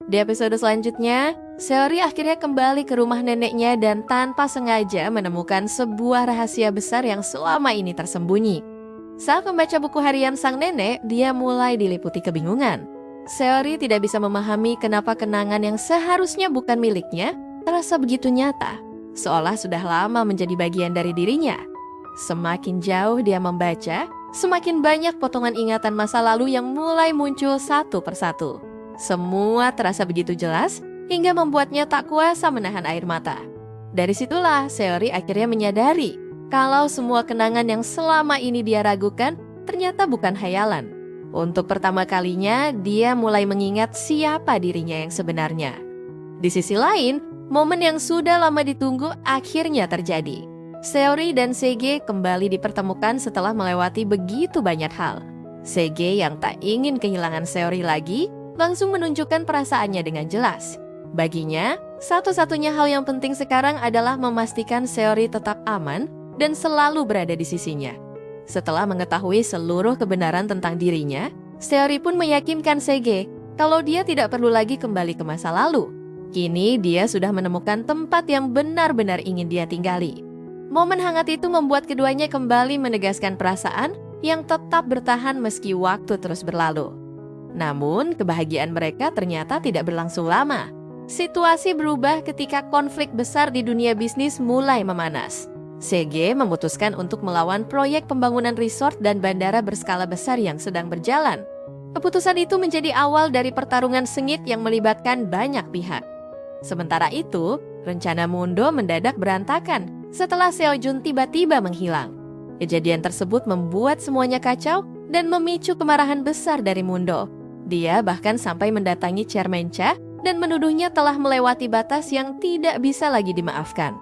Di episode selanjutnya, Seori akhirnya kembali ke rumah neneknya dan tanpa sengaja menemukan sebuah rahasia besar yang selama ini tersembunyi. Saat membaca buku harian sang nenek, dia mulai diliputi kebingungan. Seori tidak bisa memahami kenapa kenangan yang seharusnya bukan miliknya terasa begitu nyata, seolah sudah lama menjadi bagian dari dirinya. Semakin jauh dia membaca, semakin banyak potongan ingatan masa lalu yang mulai muncul satu persatu. Semua terasa begitu jelas hingga membuatnya tak kuasa menahan air mata. Dari situlah Seori akhirnya menyadari kalau semua kenangan yang selama ini dia ragukan ternyata bukan hayalan. Untuk pertama kalinya, dia mulai mengingat siapa dirinya yang sebenarnya. Di sisi lain, momen yang sudah lama ditunggu akhirnya terjadi. Seori dan Sege kembali dipertemukan setelah melewati begitu banyak hal. Sege yang tak ingin kehilangan Seori lagi, langsung menunjukkan perasaannya dengan jelas. Baginya, satu-satunya hal yang penting sekarang adalah memastikan Seori tetap aman dan selalu berada di sisinya. Setelah mengetahui seluruh kebenaran tentang dirinya, Seori pun meyakinkan Sege kalau dia tidak perlu lagi kembali ke masa lalu. Kini dia sudah menemukan tempat yang benar-benar ingin dia tinggali. Momen hangat itu membuat keduanya kembali menegaskan perasaan yang tetap bertahan meski waktu terus berlalu. Namun, kebahagiaan mereka ternyata tidak berlangsung lama. Situasi berubah ketika konflik besar di dunia bisnis mulai memanas. Sege memutuskan untuk melawan proyek pembangunan resort dan bandara berskala besar yang sedang berjalan. Keputusan itu menjadi awal dari pertarungan sengit yang melibatkan banyak pihak. Sementara itu, rencana Mundo mendadak berantakan setelah Seo Jun tiba-tiba menghilang. Kejadian tersebut membuat semuanya kacau dan memicu kemarahan besar dari Mundo. Dia bahkan sampai mendatangi Chairman Cha dan menuduhnya telah melewati batas yang tidak bisa lagi dimaafkan.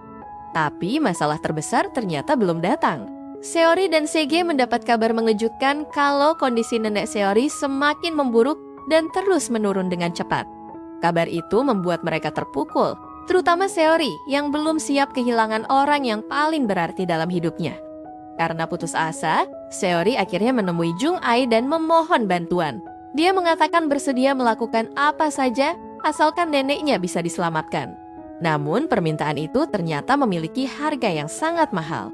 Tapi masalah terbesar ternyata belum datang. Seori dan Sege mendapat kabar mengejutkan kalau kondisi nenek Seori semakin memburuk dan terus menurun dengan cepat. Kabar itu membuat mereka terpukul, terutama Seori yang belum siap kehilangan orang yang paling berarti dalam hidupnya. Karena putus asa, Seori akhirnya menemui Jung Ai dan memohon bantuan. Dia mengatakan bersedia melakukan apa saja asalkan neneknya bisa diselamatkan. Namun permintaan itu ternyata memiliki harga yang sangat mahal.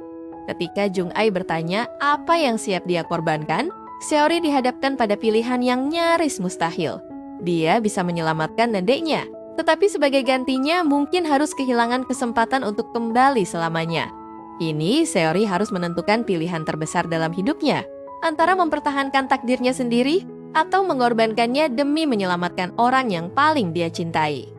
Ketika Jung Ai bertanya apa yang siap dia korbankan, Seori dihadapkan pada pilihan yang nyaris mustahil. Dia bisa menyelamatkan neneknya, tetapi sebagai gantinya mungkin harus kehilangan kesempatan untuk kembali selamanya. Kini Seori harus menentukan pilihan terbesar dalam hidupnya, antara mempertahankan takdirnya sendiri atau mengorbankannya demi menyelamatkan orang yang paling dia cintai.